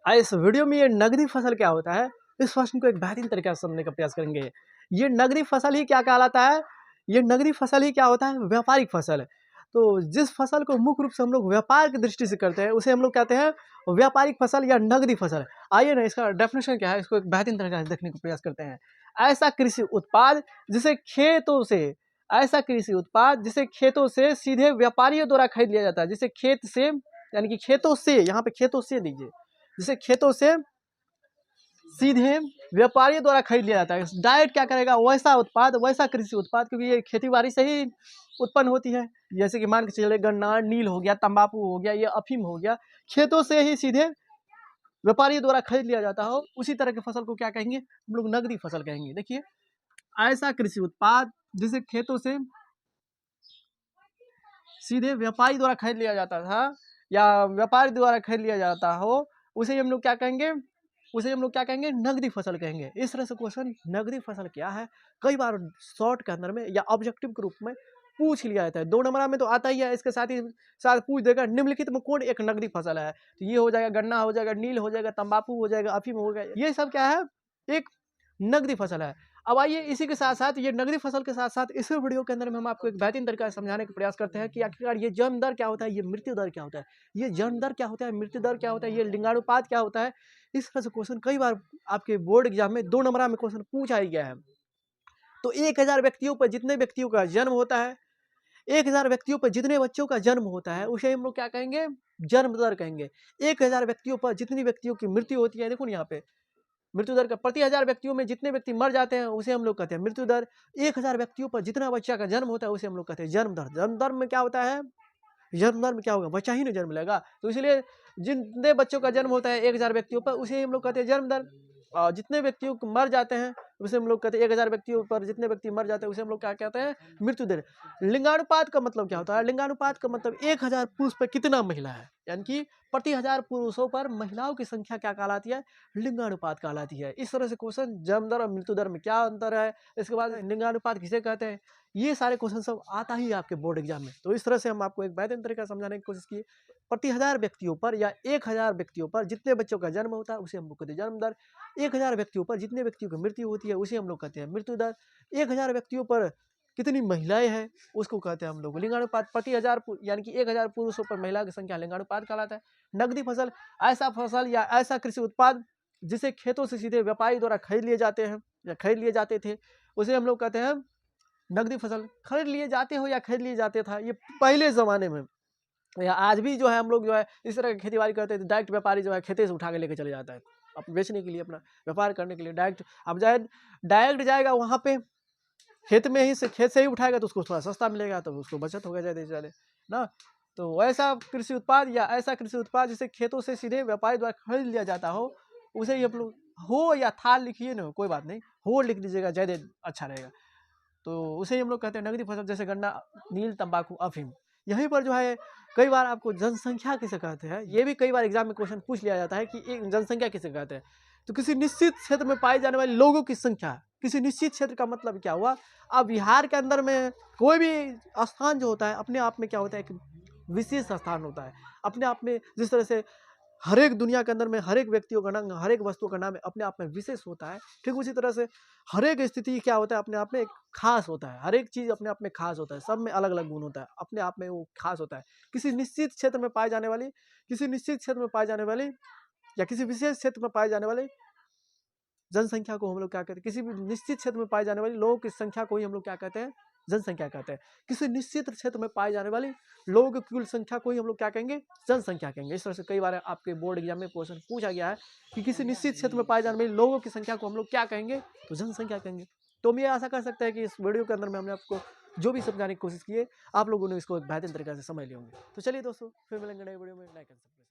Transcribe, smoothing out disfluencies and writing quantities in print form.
इस वीडियो में ये नगदी फसल क्या होता है, इस प्रश्न को एक बेहतरीन तरीके से समझने का प्रयास करेंगे। ये नगदी फसल ही क्या कहलाता है? ये नगदी फसल ही क्या होता है? व्यापारिक फसल। तो जिस फसल को मुख्य रूप से हम लोग व्यापार की दृष्टि से करते हैं, उसे हम लोग कहते हैं व्यापारिक फसल या नगदी फसल। आइए ना, इसका डेफिनेशन क्या है, इसको एक बेहतरीन तरीके से देखने का प्रयास करते हैं। ऐसा कृषि उत्पाद जिसे खेतों से ऐसा कृषि उत्पाद जिसे खेतों से सीधे व्यापारियों द्वारा खरीद लिया जाता है। जिसे खेत से, यानी कि खेतों से, यहाँ पे खेतों से दीजिए, जिसे खेतों से सीधे व्यापारियों द्वारा खरीद लिया जाता है। डायरेक्ट क्या करेगा, वैसा उत्पाद, वैसा कृषि उत्पाद, क्योंकि ये खेती बाड़ी से ही उत्पन्न होती है। जैसे कि मान के चले गन्ना, नील हो गया, तंबाकू हो गया, ये अफीम हो गया, खेतों से ही सीधे व्यापारियों द्वारा खरीद लिया जाता हो, उसी तरह की फसल को क्या कहेंगे, हम लोग नगदी फसल कहेंगे। देखिए, ऐसा कृषि उत्पाद जिसे खेतों से सीधे व्यापारी द्वारा खरीद लिया जाता था या व्यापारी द्वारा खरीद लिया जाता हो, उसे हम लोग क्या कहेंगे, उसे हम लोग क्या कहेंगे, नगदी फसल कहेंगे। इस तरह से क्वेश्चन नगदी फसल क्या है कई बार शॉर्ट के अंदर में या ऑब्जेक्टिव के रूप में पूछ लिया जाता है। 2 नंबर में तो आता ही है, इसके साथ ही साथ पूछ देगा निम्नलिखित में कौन एक नगदी फसल है। तो ये हो जाएगा, गन्ना हो जाएगा, नील हो जाएगा, तंबाकू हो जाएगा, अफीम हो गया, ये सब क्या है, एक नगदी फसल है। अब आइए इसी के साथ साथ, ये नगदी फसल के साथ साथ इस वीडियो के अंदर में हम आपको एक बेहतरीन तरीका से समझाने का प्रयास करते हैं कि आखिरकार ये जन्म दर क्या होता है, ये मृत्यु दर क्या होता है, ये जन्म दर क्या होता है, मृत्यु दर क्या होता है, ये लिंगानुपात क्या होता है। इस तरह से क्वेश्चन कई बार आपके बोर्ड एग्जाम में 2 नंबर में क्वेश्चन पूछा ही गया है। तो 1000 व्यक्तियों पर जितने व्यक्तियों का जन्म होता है, 1000 व्यक्तियों पर जितने बच्चों का जन्म होता है, उसे हम लोग क्या कहेंगे, जन्म दर कहेंगे। 1000 व्यक्तियों पर जितनी व्यक्तियों की मृत्यु होती है, देखो यहाँ पे मृत्यु दर का, प्रति 1000 व्यक्तियों में जितने व्यक्ति मर जाते हैं उसे हम लोग कहते हैं मृत्यु दर। 1000 व्यक्तियों पर जितना बच्चा का जन्म होता है उसे हम लोग कहते हैं जन्म दर। जन्म दर में क्या होता है, जन्म दर में क्या होगा, बच्चा ही नहीं जन्म लेगा, तो इसलिए जितने बच्चों का जन्म होता है 1000 व्यक्तियों पर, उसे हम लोग कहते हैं जन्म दर। और जितने व्यक्तियों को मर जाते हैं उसे हम लोग कहते हैं, 1000 व्यक्तियों पर जितने व्यक्ति मर जाते हैं उसे हम लोग क्या कहते हैं, मृत्यु दर। लिंगानुपात का मतलब क्या होता है, लिंगानुपात का मतलब 1000 पुरुष पर कितना महिला है, यानी कि प्रति 1000 पुरुषों पर महिलाओं की संख्या क्या कहलाती है, लिंगानुपात कहलाती है। इस तरह से क्वेश्चन जन्म दर और मृत्यु दर में क्या अंतर है, इसके बाद लिंगानुपात किसे कहते हैं, ये सारे क्वेश्चन सब आता ही है आपके बोर्ड एग्जाम में। तो इस तरह से हम आपको एक बेहतरीन तरीका समझाने की कोशिश की। प्रति 1000 व्यक्तियों पर या 1000 व्यक्तियों पर जितने बच्चों का जन्म होता है उसे हम लोग कहते हैं जन्म दर। 1000 व्यक्तियों पर जितने व्यक्तियों की मृत्यु होती है उसे हम लोग कहते हैं मृत्यु दर। 1000 व्यक्तियों पर कितनी महिलाएं हैं उसको कहते हैं हम लोग लिंगानुपात। प्रति 1000 यानी कि 1000 पुरुषों पर महिला की संख्या लिंगानुपात कहलाता है। नगदी फसल ऐसा फसल या ऐसा कृषि उत्पाद जिसे खेतों से सीधे व्यापारी द्वारा खरीद लिए जाते हैं या खरीद लिए जाते थे, उसे हम लोग कहते हैं नगदी फसल। खरीद लिए जाते हो या खरीद लिए जाते था, ये पहले ज़माने में, या आज भी जो है हम लोग जो है इस तरह की खेती बाड़ी करते थे। डायरेक्ट व्यापारी जो है खेते से उठा के लेके चले जाता है अब बेचने के लिए, अपना व्यापार करने के लिए। डायरेक्ट अब जाए, डायरेक्ट जाएगा वहाँ पे खेत में ही से, खेत से ही उठाएगा तो उसको थोड़ा सस्ता मिलेगा, तो उसको बचत होगा ज़्यादा से ज़्यादा ना। तो ऐसा कृषि उत्पाद या ऐसा कृषि उत्पाद जिसे खेतों से सीधे व्यापारी द्वारा खरीद लिया जाता हो, उसे ही हम लोग, हो या था लिखिए ना, कोई बात नहीं, हो लिख दीजिएगा ज़्यादा अच्छा रहेगा। तो उसे ही हम लोग कहते हैं नगदी फसल, जैसे गन्ना, नील, तंबाकू, अफीम। यहीं पर जो है कई बार आपको जनसंख्या किसे कहते हैं, ये भी कई बार एग्जाम में क्वेश्चन पूछ लिया जाता है कि एक जनसंख्या किसे कहते हैं। तो किसी निश्चित क्षेत्र में पाए जाने वाले लोगों की संख्या। किसी निश्चित क्षेत्र का मतलब क्या हुआ, अब बिहार के अंदर में कोई भी स्थान जो होता है अपने आप में क्या होता है, एक विशेष स्थान होता है अपने आप में। जिस तरह से हर एक दुनिया के अंदर में हर एक व्यक्तियों का नाम, हर एक वस्तु का नाम अपने आप में विशेष होता है, ठीक उसी तरह से हर एक स्थिति क्या होता है अपने आप में एक खास होता है। हर एक चीज़ अपने आप में खास होता है, सब में अलग अलग गुण होता है, अपने आप में वो खास होता है। किसी निश्चित क्षेत्र में पाए जाने वाली, किसी निश्चित क्षेत्र में पाए जाने वाली या किसी विशेष क्षेत्र में पाए जाने वाले जनसंख्या को हम लोग क्या कहते हैं, किसी भी निश्चित क्षेत्र में पाए जाने वाली लोगों की संख्या को ही हम लोग क्या कहते हैं, जनसंख्या कहते हैं। किसी निश्चित क्षेत्र में पाए जाने वाली लोगों की कुल संख्या को ही हम लोग क्या कहेंगे, जनसंख्या कहेंगे। इस तरह से कई बार आपके बोर्ड एग्जाम में क्वेश्चन पूछा गया है कि किसी निश्चित क्षेत्र में पाए जाने वाली लोगों की संख्या को हम लोग क्या कहेंगे, तो जनसंख्या कहेंगे। तो हम ये आशा कर सकते हैं कि इस वीडियो के अंदर में हमने आपको जो भी समझाने की कोशिश की है, आप लोगों ने इसको बेहतर तरीके से समझ लिए होंगे। तो चलिए दोस्तों, फिर मिलेंगे नए वीडियो में, लाइक एंड सब्सक्राइब।